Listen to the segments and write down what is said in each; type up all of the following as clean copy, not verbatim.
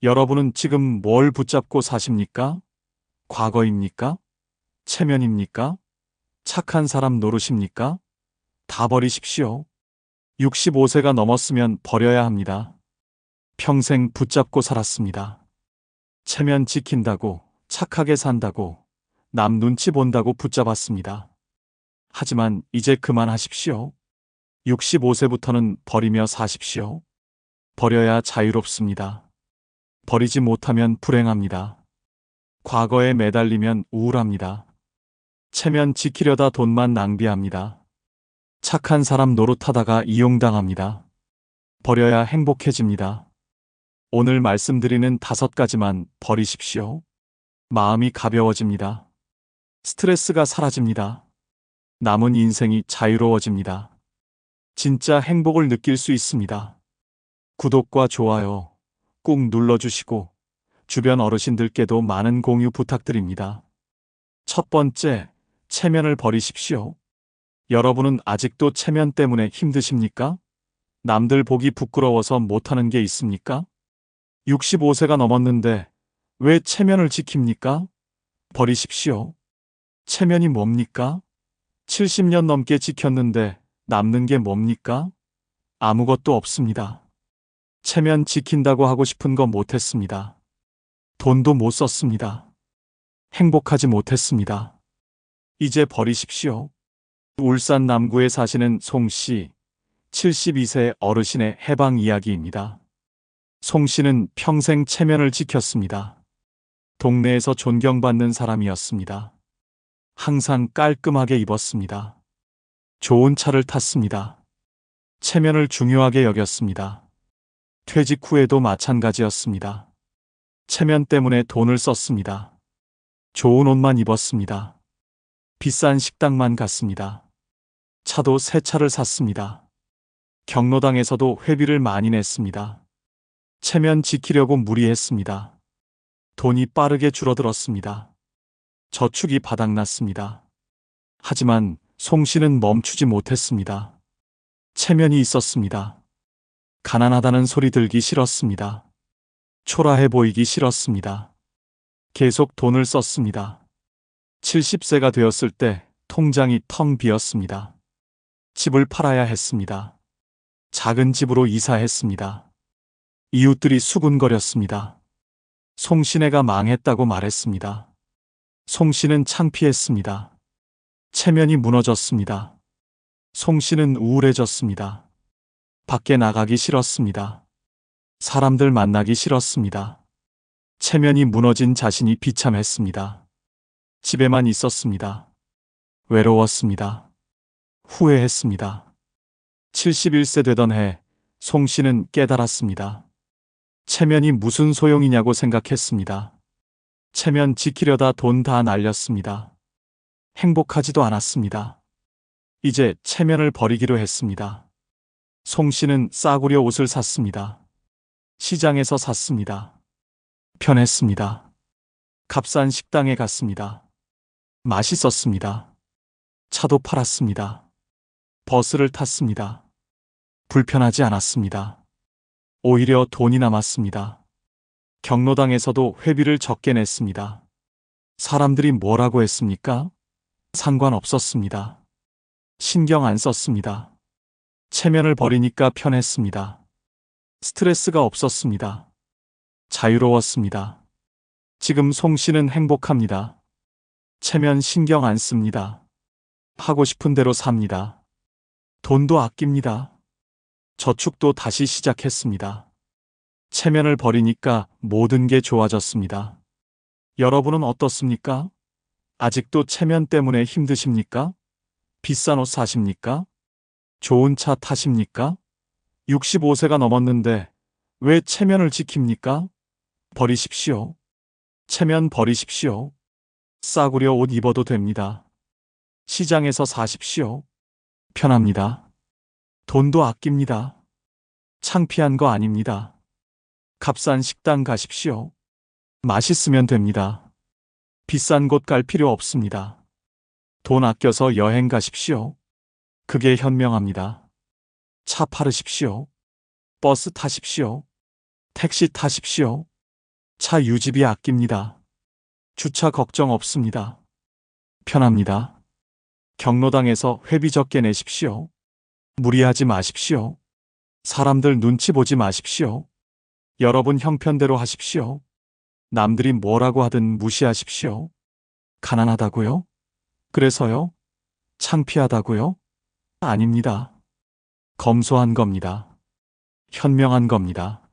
여러분은 지금 뭘 붙잡고 사십니까? 과거입니까? 체면입니까? 착한 사람 노릇입니까? 다 버리십시오. 65세가 넘었으면 버려야 합니다. 평생 붙잡고 살았습니다. 체면 지킨다고, 착하게 산다고, 남 눈치 본다고 붙잡았습니다. 하지만 이제 그만하십시오. 65세부터는 버리며 사십시오. 버려야 자유롭습니다. 버리지 못하면 불행합니다. 과거에 매달리면 우울합니다. 체면 지키려다 돈만 낭비합니다. 착한 사람 노릇하다가 이용당합니다. 버려야 행복해집니다. 오늘 말씀드리는 5가지만 버리십시오. 마음이 가벼워집니다. 스트레스가 사라집니다. 남은 인생이 자유로워집니다. 진짜 행복을 느낄 수 있습니다. 구독과 좋아요 꾹 눌러주시고 주변 어르신들께도 많은 공유 부탁드립니다. 첫 번째, 체면을 버리십시오. 여러분은 아직도 체면 때문에 힘드십니까? 남들 보기 부끄러워서 못하는 게 있습니까? 65세가 넘었는데 왜 체면을 지킵니까? 버리십시오. 체면이 뭡니까? 70년 넘게 지켰는데 남는 게 뭡니까? 아무것도 없습니다. 체면 지킨다고 하고 싶은 거 못했습니다. 돈도 못 썼습니다. 행복하지 못했습니다. 이제 버리십시오. 울산 남구에 사시는 송씨, 72세 어르신의 해방 이야기입니다. 송씨는 평생 체면을 지켰습니다. 동네에서 존경받는 사람이었습니다. 항상 깔끔하게 입었습니다. 좋은 차를 탔습니다. 체면을 중요하게 여겼습니다. 퇴직 후에도 마찬가지였습니다. 체면 때문에 돈을 썼습니다. 좋은 옷만 입었습니다. 비싼 식당만 갔습니다. 차도 새 차를 샀습니다. 경로당에서도 회비를 많이 냈습니다. 체면 지키려고 무리했습니다. 돈이 빠르게 줄어들었습니다. 저축이 바닥났습니다. 하지만 송씨는 멈추지 못했습니다. 체면이 있었습니다. 가난하다는 소리 들기 싫었습니다. 초라해 보이기 싫었습니다. 계속 돈을 썼습니다. 70세가 되었을 때 통장이 텅 비었습니다. 집을 팔아야 했습니다. 작은 집으로 이사했습니다. 이웃들이 수군거렸습니다. 송씨네가 망했다고 말했습니다. 송씨는 창피했습니다. 체면이 무너졌습니다. 송씨는 우울해졌습니다. 밖에 나가기 싫었습니다. 사람들 만나기 싫었습니다. 체면이 무너진 자신이 비참했습니다. 집에만 있었습니다. 외로웠습니다. 후회했습니다. 71세 되던 해 송씨는 깨달았습니다. 체면이 무슨 소용이냐고 생각했습니다. 체면 지키려다 돈 다 날렸습니다. 행복하지도 않았습니다. 이제 체면을 버리기로 했습니다. 송씨는 싸구려 옷을 샀습니다. 시장에서 샀습니다. 편했습니다. 값싼 식당에 갔습니다. 맛있었습니다. 차도 팔았습니다. 버스를 탔습니다. 불편하지 않았습니다. 오히려 돈이 남았습니다. 경로당에서도 회비를 적게 냈습니다. 사람들이 뭐라고 했습니까? 상관없었습니다. 신경 안 썼습니다. 체면을 버리니까 편했습니다. 스트레스가 없었습니다. 자유로웠습니다. 지금 송씨는 행복합니다. 체면 신경 안 씁니다. 하고 싶은 대로 삽니다. 돈도 아낍니다. 저축도 다시 시작했습니다. 체면을 버리니까 모든 게 좋아졌습니다. 여러분은 어떻습니까? 아직도 체면 때문에 힘드십니까? 비싼 옷 사십니까? 좋은 차 타십니까? 65세가 넘었는데 왜 체면을 지킵니까? 버리십시오. 체면 버리십시오. 싸구려 옷 입어도 됩니다. 시장에서 사십시오. 편합니다. 돈도 아낍니다. 창피한 거 아닙니다. 값싼 식당 가십시오. 맛있으면 됩니다. 비싼 곳 갈 필요 없습니다. 돈 아껴서 여행 가십시오. 그게 현명합니다. 차 팔으십시오. 버스 타십시오. 택시 타십시오. 차 유지비 아낍니다. 주차 걱정 없습니다. 편합니다. 경로당에서 회비 적게 내십시오. 무리하지 마십시오. 사람들 눈치 보지 마십시오. 여러분 형편대로 하십시오. 남들이 뭐라고 하든 무시하십시오. 가난하다고요? 그래서요? 창피하다고요? 아닙니다. 검소한 겁니다. 현명한 겁니다.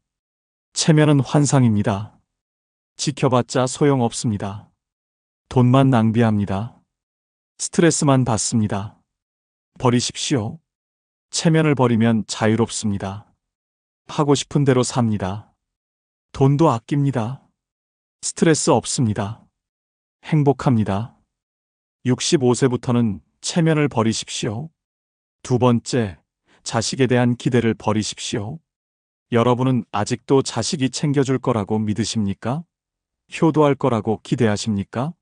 체면은 환상입니다. 지켜봤자 소용없습니다. 돈만 낭비합니다. 스트레스만 받습니다. 버리십시오. 체면을 버리면 자유롭습니다. 하고 싶은 대로 삽니다. 돈도 아낍니다. 스트레스 없습니다. 행복합니다. 65세부터는 체면을 버리십시오. 두 번째, 자식에 대한 기대를 버리십시오. 여러분은 아직도 자식이 챙겨줄 거라고 믿으십니까? 효도할 거라고 기대하십니까?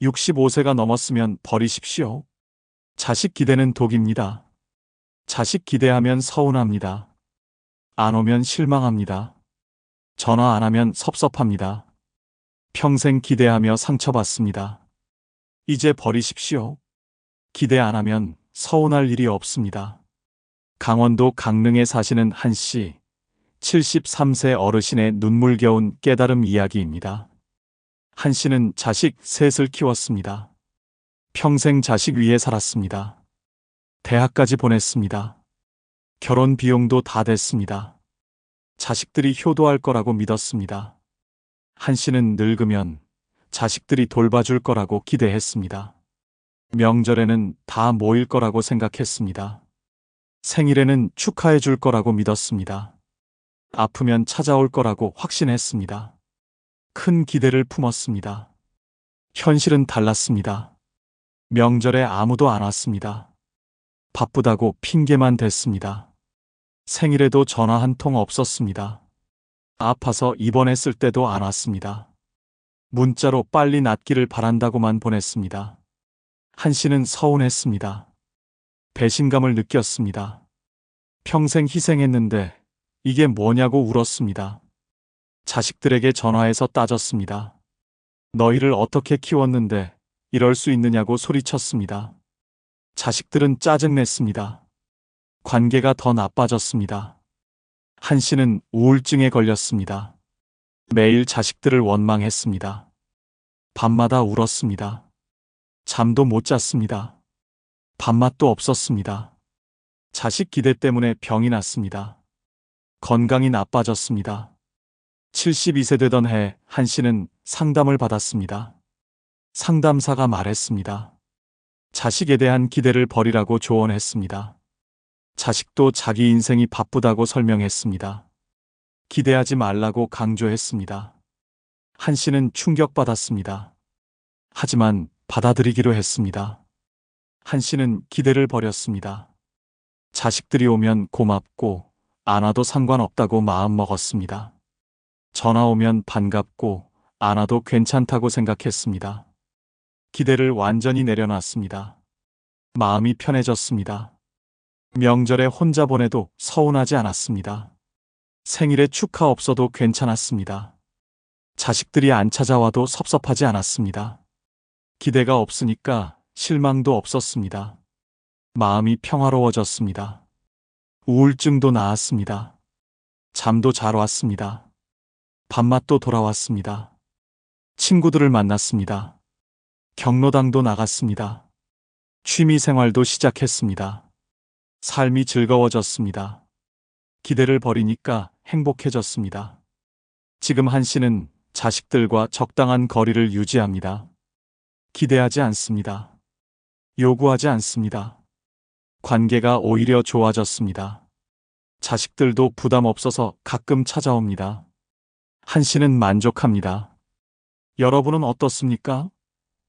65세가 넘었으면 버리십시오. 자식 기대는 독입니다. 자식 기대하면 서운합니다. 안 오면 실망합니다. 전화 안 하면 섭섭합니다. 평생 기대하며 상처받습니다. 이제 버리십시오. 기대 안 하면 서운할 일이 없습니다. 강원도 강릉에 사시는 한 씨, 73세 어르신의 눈물겨운 깨달음 이야기입니다. 한 씨는 자식 셋을 키웠습니다. 평생 자식 위에 살았습니다. 대학까지 보냈습니다. 결혼 비용도 다 됐습니다. 자식들이 효도할 거라고 믿었습니다. 한 씨는 늙으면 자식들이 돌봐줄 거라고 기대했습니다. 명절에는 다 모일 거라고 생각했습니다. 생일에는 축하해 줄 거라고 믿었습니다. 아프면 찾아올 거라고 확신했습니다. 큰 기대를 품었습니다. 현실은 달랐습니다. 명절에 아무도 안 왔습니다. 바쁘다고 핑계만 댔습니다. 생일에도 전화 한 통 없었습니다. 아파서 입원했을 때도 안 왔습니다. 문자로 빨리 낫기를 바란다고만 보냈습니다. 한 씨는 서운했습니다. 배신감을 느꼈습니다. 평생 희생했는데 이게 뭐냐고 울었습니다. 자식들에게 전화해서 따졌습니다. 너희를 어떻게 키웠는데 이럴 수 있느냐고 소리쳤습니다. 자식들은 짜증냈습니다. 관계가 더 나빠졌습니다. 한 씨는 우울증에 걸렸습니다. 매일 자식들을 원망했습니다. 밤마다 울었습니다. 잠도 못 잤습니다. 밥맛도 없었습니다. 자식 기대 때문에 병이 났습니다. 건강이 나빠졌습니다. 72세 되던 해 한 씨는 상담을 받았습니다. 상담사가 말했습니다. 자식에 대한 기대를 버리라고 조언했습니다. 자식도 자기 인생이 바쁘다고 설명했습니다. 기대하지 말라고 강조했습니다. 한 씨는 충격받았습니다. 하지만 받아들이기로 했습니다. 한 씨는 기대를 버렸습니다. 자식들이 오면 고맙고 안 와도 상관없다고 마음먹었습니다. 전화 오면 반갑고 안 와도 괜찮다고 생각했습니다. 기대를 완전히 내려놨습니다. 마음이 편해졌습니다. 명절에 혼자 보내도 서운하지 않았습니다. 생일에 축하 없어도 괜찮았습니다. 자식들이 안 찾아와도 섭섭하지 않았습니다. 기대가 없으니까 실망도 없었습니다. 마음이 평화로워졌습니다. 우울증도 나았습니다. 잠도 잘 왔습니다. 밥맛도 돌아왔습니다. 친구들을 만났습니다. 경로당도 나갔습니다. 취미 생활도 시작했습니다. 삶이 즐거워졌습니다. 기대를 버리니까 행복해졌습니다. 지금 한 씨는 자식들과 적당한 거리를 유지합니다. 기대하지 않습니다. 요구하지 않습니다. 관계가 오히려 좋아졌습니다. 자식들도 부담 없어서 가끔 찾아옵니다. 한 씨는 만족합니다. 여러분은 어떻습니까?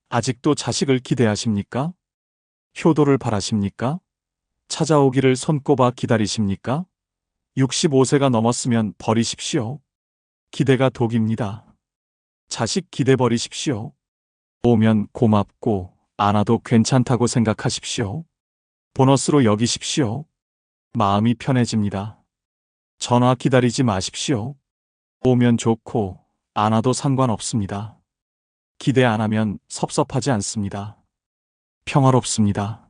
아직도 자식을 기대하십니까? 효도를 바라십니까? 찾아오기를 손꼽아 기다리십니까? 65세가 넘었으면 버리십시오. 기대가 독입니다. 자식 기대 버리십시오. 오면 고맙고 안 와도 괜찮다고 생각하십시오. 보너스로 여기십시오. 마음이 편해집니다. 전화 기다리지 마십시오. 오면 좋고 안 와도 상관없습니다. 기대 안 하면 섭섭하지 않습니다. 평화롭습니다.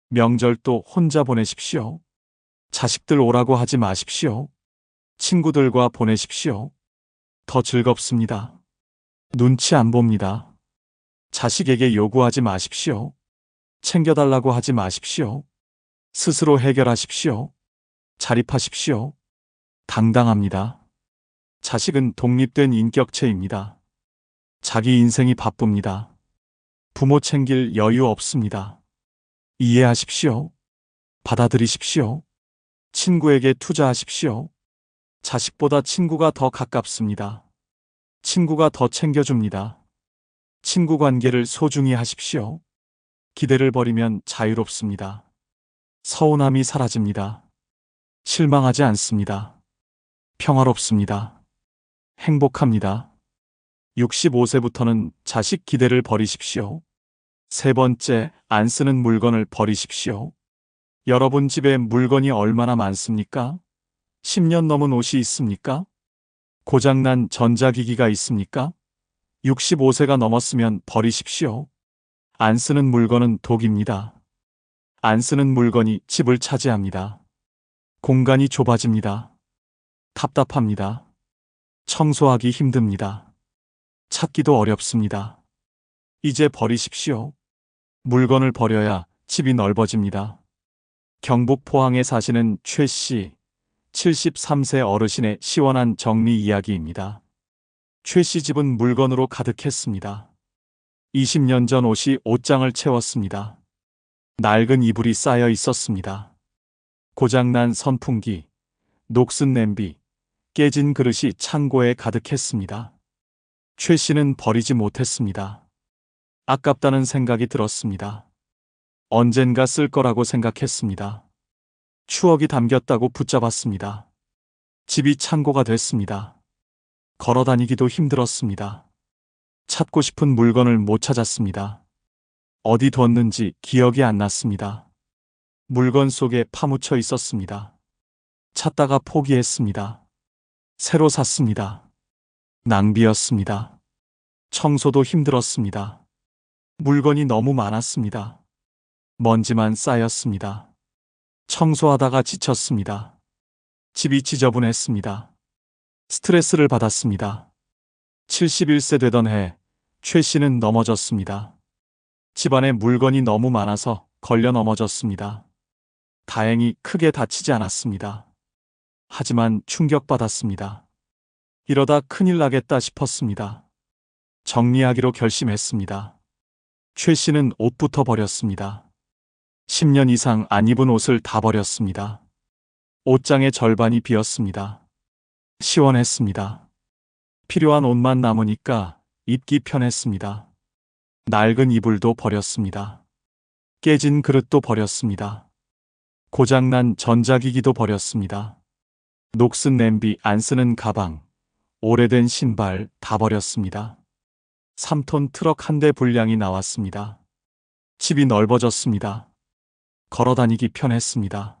명절도 혼자 보내십시오. 자식들 오라고 하지 마십시오. 친구들과 보내십시오. 더 즐겁습니다. 눈치 안 봅니다. 자식에게 요구하지 마십시오. 챙겨달라고 하지 마십시오. 스스로 해결하십시오. 자립하십시오. 당당합니다. 자식은 독립된 인격체입니다. 자기 인생이 바쁩니다. 부모 챙길 여유 없습니다. 이해하십시오. 받아들이십시오. 친구에게 투자하십시오. 자식보다 친구가 더 가깝습니다. 친구가 더 챙겨줍니다. 친구 관계를 소중히 하십시오. 기대를 버리면 자유롭습니다. 서운함이 사라집니다. 실망하지 않습니다. 평화롭습니다. 행복합니다. 65세부터는 자식 기대를 버리십시오. 세 번째, 안 쓰는 물건을 버리십시오. 여러분 집에 물건이 얼마나 많습니까? 10년 넘은 옷이 있습니까? 고장난 전자기기가 있습니까? 65세가 넘었으면 버리십시오. 안 쓰는 물건은 독입니다. 안 쓰는 물건이 집을 차지합니다. 공간이 좁아집니다. 답답합니다. 청소하기 힘듭니다. 찾기도 어렵습니다. 이제 버리십시오. 물건을 버려야 집이 넓어집니다. 경북 포항에 사시는 최 씨, 73세 어르신의 시원한 정리 이야기입니다. 최 씨 집은 물건으로 가득했습니다. 20년 전 옷이 옷장을 채웠습니다. 낡은 이불이 쌓여 있었습니다. 고장난 선풍기, 녹슨 냄비, 깨진 그릇이 창고에 가득했습니다. 최 씨는 버리지 못했습니다. 아깝다는 생각이 들었습니다. 언젠가 쓸 거라고 생각했습니다. 추억이 담겼다고 붙잡았습니다. 집이 창고가 됐습니다. 걸어 다니기도 힘들었습니다. 찾고 싶은 물건을 못 찾았습니다. 어디 뒀는지 기억이 안 났습니다. 물건 속에 파묻혀 있었습니다. 찾다가 포기했습니다. 새로 샀습니다. 낭비였습니다. 청소도 힘들었습니다. 물건이 너무 많았습니다. 먼지만 쌓였습니다. 청소하다가 지쳤습니다. 집이 지저분했습니다. 스트레스를 받았습니다. 71세 되던 해, 최 씨는 넘어졌습니다. 집안에 물건이 너무 많아서 걸려 넘어졌습니다. 다행히 크게 다치지 않았습니다. 하지만 충격받았습니다. 이러다 큰일 나겠다 싶었습니다. 정리하기로 결심했습니다. 최 씨는 옷부터 버렸습니다. 10년 이상 안 입은 옷을 다 버렸습니다. 옷장의 절반이 비었습니다. 시원했습니다. 필요한 옷만 남으니까 입기 편했습니다. 낡은 이불도 버렸습니다. 깨진 그릇도 버렸습니다. 고장난 전자기기도 버렸습니다. 녹슨 냄비, 안 쓰는 가방, 오래된 신발 다 버렸습니다. 3톤 트럭 한 대 분량이 나왔습니다. 집이 넓어졌습니다. 걸어 다니기 편했습니다.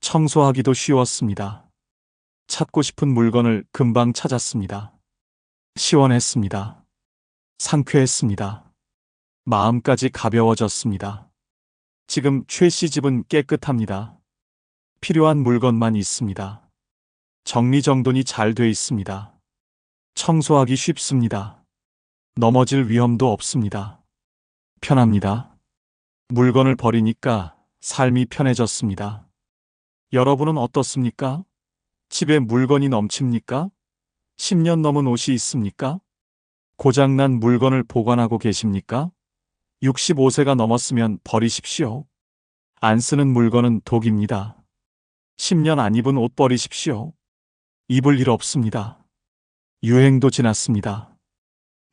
청소하기도 쉬웠습니다. 찾고 싶은 물건을 금방 찾았습니다. 시원했습니다. 상쾌했습니다. 마음까지 가벼워졌습니다. 지금 최 씨 집은 깨끗합니다. 필요한 물건만 있습니다. 정리정돈이 잘 돼 있습니다. 청소하기 쉽습니다. 넘어질 위험도 없습니다. 편합니다. 물건을 버리니까 삶이 편해졌습니다. 여러분은 어떻습니까? 집에 물건이 넘칩니까? 10년 넘은 옷이 있습니까? 고장난 물건을 보관하고 계십니까? 65세가 넘었으면 버리십시오. 안 쓰는 물건은 독입니다. 10년 안 입은 옷 버리십시오. 입을 일 없습니다. 유행도 지났습니다.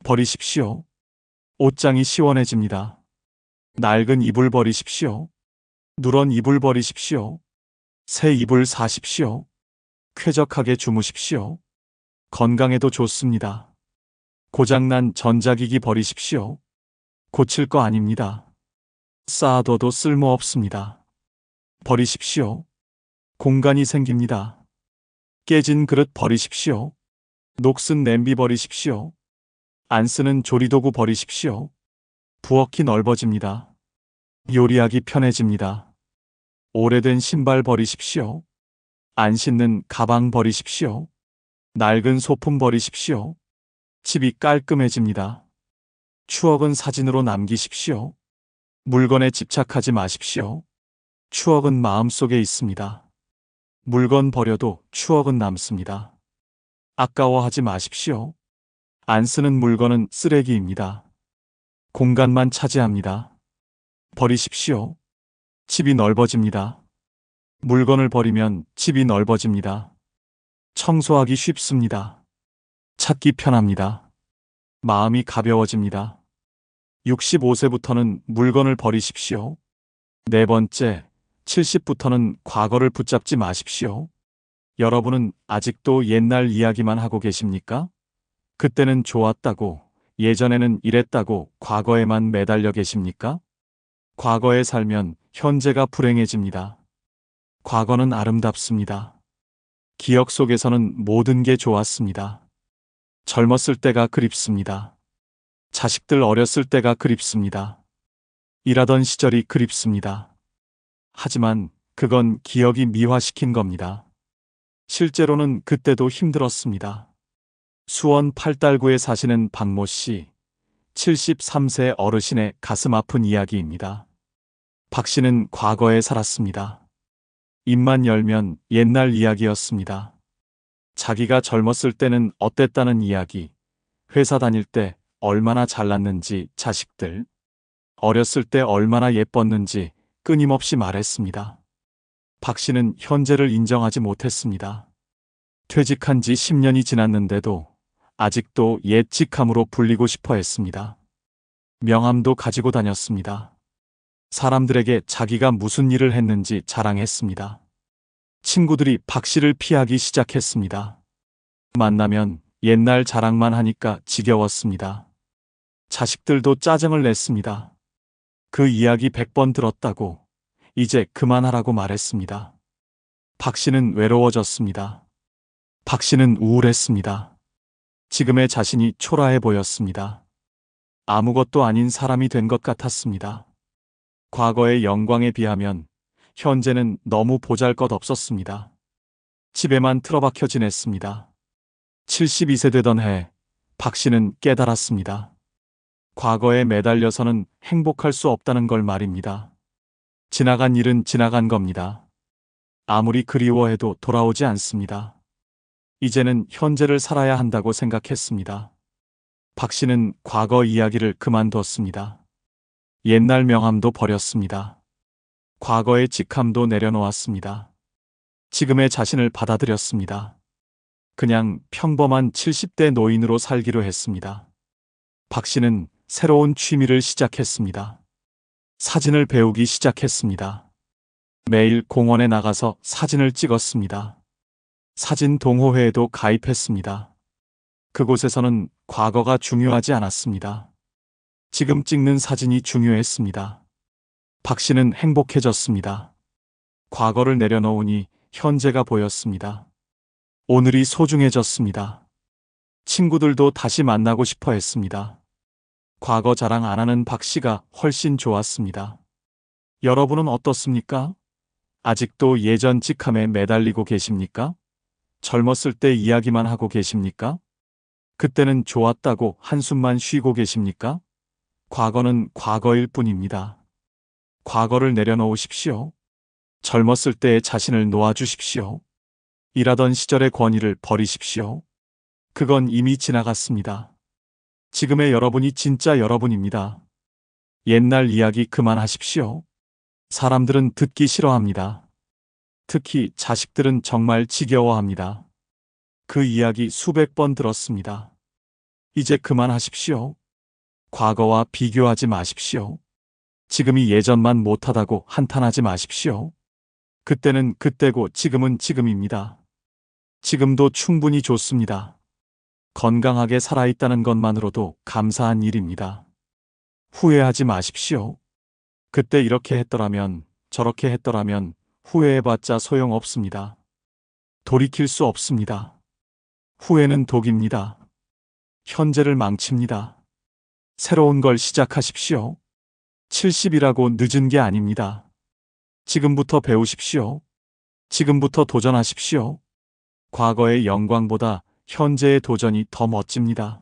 버리십시오. 옷장이 시원해집니다. 낡은 이불 버리십시오. 누런 이불 버리십시오. 새 이불 사십시오. 쾌적하게 주무십시오. 건강에도 좋습니다. 고장난 전자기기 버리십시오. 고칠 거 아닙니다. 쌓아둬도 쓸모없습니다. 버리십시오. 공간이 생깁니다. 깨진 그릇 버리십시오. 녹슨 냄비 버리십시오. 안 쓰는 조리도구 버리십시오. 부엌이 넓어집니다. 요리하기 편해집니다. 오래된 신발 버리십시오. 안 신는 가방 버리십시오. 낡은 소품 버리십시오. 집이 깔끔해집니다. 추억은 사진으로 남기십시오. 물건에 집착하지 마십시오. 추억은 마음속에 있습니다. 물건 버려도 추억은 남습니다. 아까워하지 마십시오. 안 쓰는 물건은 쓰레기입니다. 공간만 차지합니다. 버리십시오. 집이 넓어집니다. 물건을 버리면 집이 넓어집니다. 청소하기 쉽습니다. 찾기 편합니다. 마음이 가벼워집니다. 65세부터는 물건을 버리십시오. 네 번째, 70부터는 과거를 붙잡지 마십시오. 여러분은 아직도 옛날 이야기만 하고 계십니까? 그때는 좋았다고, 예전에는 이랬다고 과거에만 매달려 계십니까? 과거에 살면 현재가 불행해집니다. 과거는 아름답습니다. 기억 속에서는 모든 게 좋았습니다. 젊었을 때가 그립습니다. 자식들 어렸을 때가 그립습니다. 일하던 시절이 그립습니다. 하지만 그건 기억이 미화시킨 겁니다. 실제로는 그때도 힘들었습니다. 수원 팔달구에 사시는 박모 씨, 73세 어르신의 가슴 아픈 이야기입니다. 박 씨는 과거에 살았습니다. 입만 열면 옛날 이야기였습니다. 자기가 젊었을 때는 어땠다는 이야기, 회사 다닐 때 얼마나 잘났는지 자식들, 어렸을 때 얼마나 예뻤는지 끊임없이 말했습니다. 박 씨는 현재를 인정하지 못했습니다. 퇴직한 지 10년이 지났는데도 아직도 옛 직함으로 불리고 싶어 했습니다. 명함도 가지고 다녔습니다. 사람들에게 자기가 무슨 일을 했는지 자랑했습니다. 친구들이 박 씨를 피하기 시작했습니다. 만나면 옛날 자랑만 하니까 지겨웠습니다. 자식들도 짜증을 냈습니다. 그 이야기 100번 들었다고 이제 그만하라고 말했습니다. 박 씨는 외로워졌습니다. 박 씨는 우울했습니다. 지금의 자신이 초라해 보였습니다. 아무것도 아닌 사람이 된 것 같았습니다. 과거의 영광에 비하면 현재는 너무 보잘것없었습니다. 집에만 틀어박혀 지냈습니다. 72세 되던 해, 박 씨는 깨달았습니다. 과거에 매달려서는 행복할 수 없다는 걸 말입니다. 지나간 일은 지나간 겁니다. 아무리 그리워해도 돌아오지 않습니다. 이제는 현재를 살아야 한다고 생각했습니다. 박 씨는 과거 이야기를 그만뒀습니다. 옛날 명함도 버렸습니다. 과거의 직함도 내려놓았습니다. 지금의 자신을 받아들였습니다. 그냥 평범한 70대 노인으로 살기로 했습니다. 박 씨는 새로운 취미를 시작했습니다. 사진을 배우기 시작했습니다. 매일 공원에 나가서 사진을 찍었습니다. 사진 동호회에도 가입했습니다. 그곳에서는 과거가 중요하지 않았습니다. 지금 찍는 사진이 중요했습니다. 박 씨는 행복해졌습니다. 과거를 내려놓으니 현재가 보였습니다. 오늘이 소중해졌습니다. 친구들도 다시 만나고 싶어 했습니다. 과거 자랑 안 하는 박 씨가 훨씬 좋았습니다. 여러분은 어떻습니까? 아직도 예전 직함에 매달리고 계십니까? 젊었을 때 이야기만 하고 계십니까? 그때는 좋았다고 한숨만 쉬고 계십니까? 과거는 과거일 뿐입니다. 과거를 내려놓으십시오. 젊었을 때의 자신을 놓아주십시오. 일하던 시절의 권위를 버리십시오. 그건 이미 지나갔습니다. 지금의 여러분이 진짜 여러분입니다. 옛날 이야기 그만하십시오. 사람들은 듣기 싫어합니다. 특히 자식들은 정말 지겨워합니다. 그 이야기 수백 번 들었습니다. 이제 그만하십시오. 과거와 비교하지 마십시오. 지금이 예전만 못하다고 한탄하지 마십시오. 그때는 그때고 지금은 지금입니다. 지금도 충분히 좋습니다. 건강하게 살아있다는 것만으로도 감사한 일입니다. 후회하지 마십시오. 그때 이렇게 했더라면, 저렇게 했더라면 후회해봤자 소용없습니다. 돌이킬 수 없습니다. 후회는 독입니다. 현재를 망칩니다. 새로운 걸 시작하십시오. 70이라고 늦은 게 아닙니다. 지금부터 배우십시오. 지금부터 도전하십시오. 과거의 영광보다 현재의 도전이 더 멋집니다.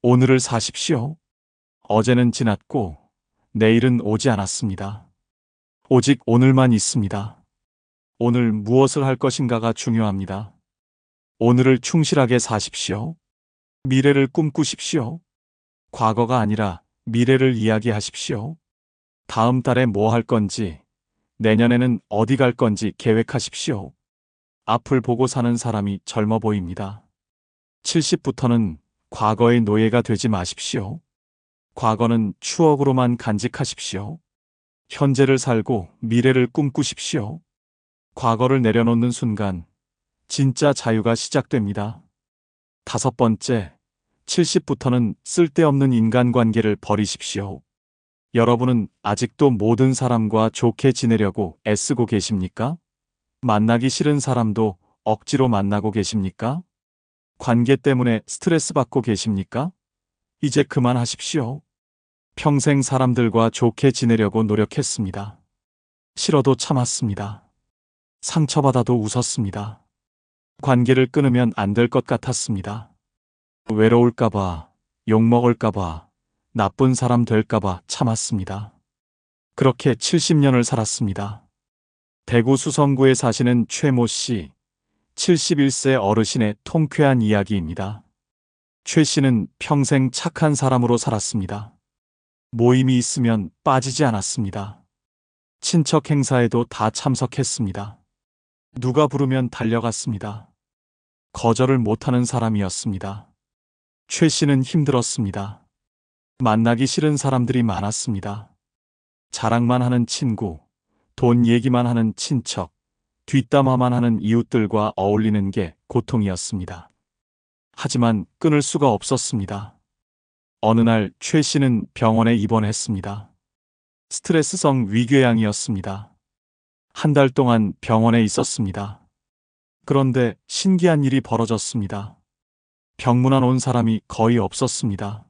오늘을 사십시오. 어제는 지났고 내일은 오지 않았습니다. 오직 오늘만 있습니다. 오늘 무엇을 할 것인가가 중요합니다. 오늘을 충실하게 사십시오. 미래를 꿈꾸십시오. 과거가 아니라 미래를 이야기하십시오. 다음 달에 뭐 할 건지, 내년에는 어디 갈 건지 계획하십시오. 앞을 보고 사는 사람이 젊어 보입니다. 70부터는 과거의 노예가 되지 마십시오. 과거는 추억으로만 간직하십시오. 현재를 살고 미래를 꿈꾸십시오. 과거를 내려놓는 순간 진짜 자유가 시작됩니다. 5번째, 70부터는 쓸데없는 인간관계를 버리십시오. 여러분은 아직도 모든 사람과 좋게 지내려고 애쓰고 계십니까? 만나기 싫은 사람도 억지로 만나고 계십니까? 관계 때문에 스트레스 받고 계십니까? 이제 그만하십시오. 평생 사람들과 좋게 지내려고 노력했습니다. 싫어도 참았습니다. 상처받아도 웃었습니다. 관계를 끊으면 안 될 것 같았습니다. 외로울까봐, 욕먹을까봐, 나쁜 사람 될까봐 참았습니다. 그렇게 70년을 살았습니다. 대구 수성구에 사시는 최모 씨, 71세 어르신의 통쾌한 이야기입니다. 최 씨는 평생 착한 사람으로 살았습니다. 모임이 있으면 빠지지 않았습니다. 친척 행사에도 다 참석했습니다. 누가 부르면 달려갔습니다. 거절을 못하는 사람이었습니다. 최 씨는 힘들었습니다. 만나기 싫은 사람들이 많았습니다. 자랑만 하는 친구, 돈 얘기만 하는 친척, 뒷담화만 하는 이웃들과 어울리는 게 고통이었습니다. 하지만 끊을 수가 없었습니다. 어느 날 최 씨는 병원에 입원했습니다. 스트레스성 위궤양이었습니다. 한 달 동안 병원에 있었습니다. 그런데 신기한 일이 벌어졌습니다. 병문안 온 사람이 거의 없었습니다.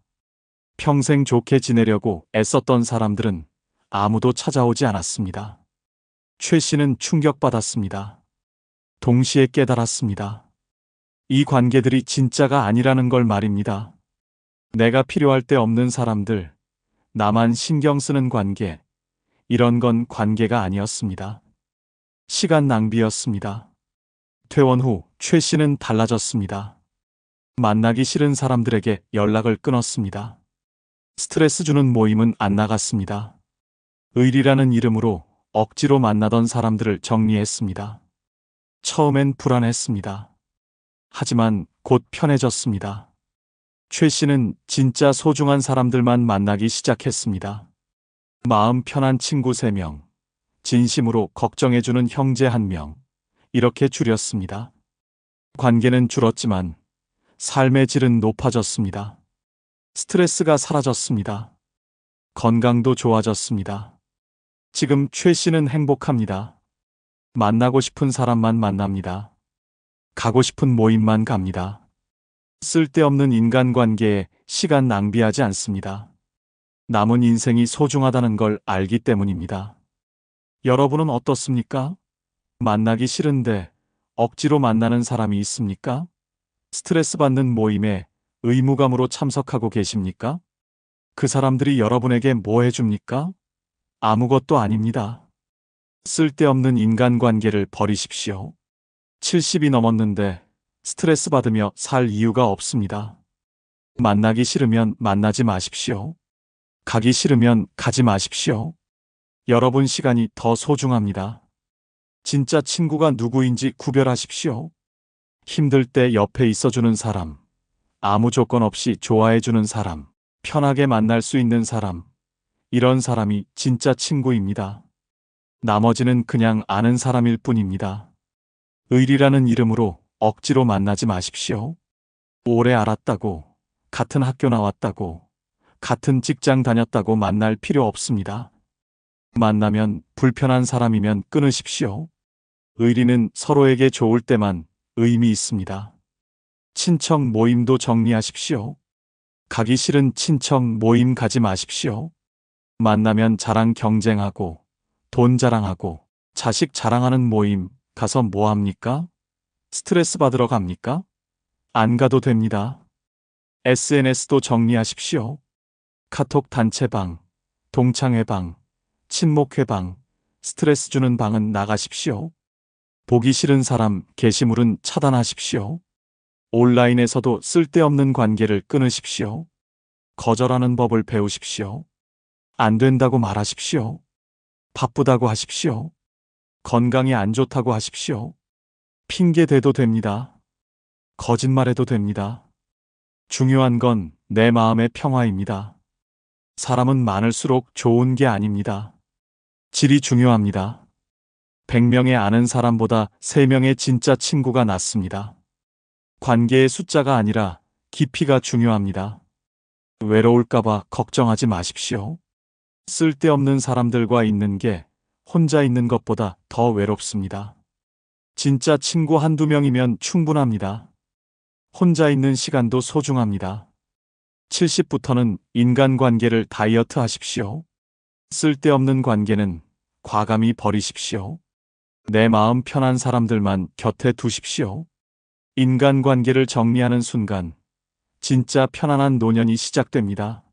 평생 좋게 지내려고 애썼던 사람들은 아무도 찾아오지 않았습니다. 최 씨는 충격받았습니다. 동시에 깨달았습니다. 이 관계들이 진짜가 아니라는 걸 말입니다. 내가 필요할 때 없는 사람들, 나만 신경 쓰는 관계, 이런 건 관계가 아니었습니다. 시간 낭비였습니다. 퇴원 후 최 씨는 달라졌습니다. 만나기 싫은 사람들에게 연락을 끊었습니다. 스트레스 주는 모임은 안 나갔습니다. 의리라는 이름으로 억지로 만나던 사람들을 정리했습니다. 처음엔 불안했습니다. 하지만 곧 편해졌습니다. 최 씨는 진짜 소중한 사람들만 만나기 시작했습니다. 마음 편한 친구 3명, 진심으로 걱정해주는 형제 1명, 이렇게 줄였습니다. 관계는 줄었지만 삶의 질은 높아졌습니다. 스트레스가 사라졌습니다. 건강도 좋아졌습니다. 지금 최 씨는 행복합니다. 만나고 싶은 사람만 만납니다. 가고 싶은 모임만 갑니다. 쓸데없는 인간관계에 시간 낭비하지 않습니다. 남은 인생이 소중하다는 걸 알기 때문입니다. 여러분은 어떻습니까? 만나기 싫은데 억지로 만나는 사람이 있습니까? 스트레스 받는 모임에 의무감으로 참석하고 계십니까? 그 사람들이 여러분에게 뭐 해줍니까? 아무것도 아닙니다. 쓸데없는 인간관계를 버리십시오. 70이 넘었는데 스트레스 받으며 살 이유가 없습니다. 만나기 싫으면 만나지 마십시오. 가기 싫으면 가지 마십시오. 여러분 시간이 더 소중합니다. 진짜 친구가 누구인지 구별하십시오. 힘들 때 옆에 있어주는 사람, 아무 조건 없이 좋아해주는 사람, 편하게 만날 수 있는 사람, 이런 사람이 진짜 친구입니다. 나머지는 그냥 아는 사람일 뿐입니다. 의리라는 이름으로 억지로 만나지 마십시오. 오래 알았다고, 같은 학교 나왔다고, 같은 직장 다녔다고 만날 필요 없습니다. 만나면 불편한 사람이면 끊으십시오. 의리는 서로에게 좋을 때만 의미 있습니다. 친척 모임도 정리하십시오. 가기 싫은 친척 모임 가지 마십시오. 만나면 자랑 경쟁하고, 돈 자랑하고, 자식 자랑하는 모임 가서 뭐 합니까? 스트레스 받으러 갑니까? 안 가도 됩니다. SNS도 정리하십시오. 카톡 단체방, 동창회방, 친목회방, 스트레스 주는 방은 나가십시오. 보기 싫은 사람 게시물은 차단하십시오. 온라인에서도 쓸데없는 관계를 끊으십시오. 거절하는 법을 배우십시오. 안 된다고 말하십시오. 바쁘다고 하십시오. 건강이 안 좋다고 하십시오. 핑계 대도 됩니다. 거짓말해도 됩니다. 중요한 건 내 마음의 평화입니다. 사람은 많을수록 좋은 게 아닙니다. 질이 중요합니다. 100명의 아는 사람보다 3명의 진짜 친구가 낫습니다. 관계의 숫자가 아니라 깊이가 중요합니다. 외로울까봐 걱정하지 마십시오. 쓸데없는 사람들과 있는 게 혼자 있는 것보다 더 외롭습니다. 진짜 친구 한두 명이면 충분합니다. 혼자 있는 시간도 소중합니다. 70부터는 인간관계를 다이어트 하십시오. 쓸데없는 관계는 과감히 버리십시오. 내 마음 편한 사람들만 곁에 두십시오. 인간관계를 정리하는 순간 진짜 편안한 노년이 시작됩니다.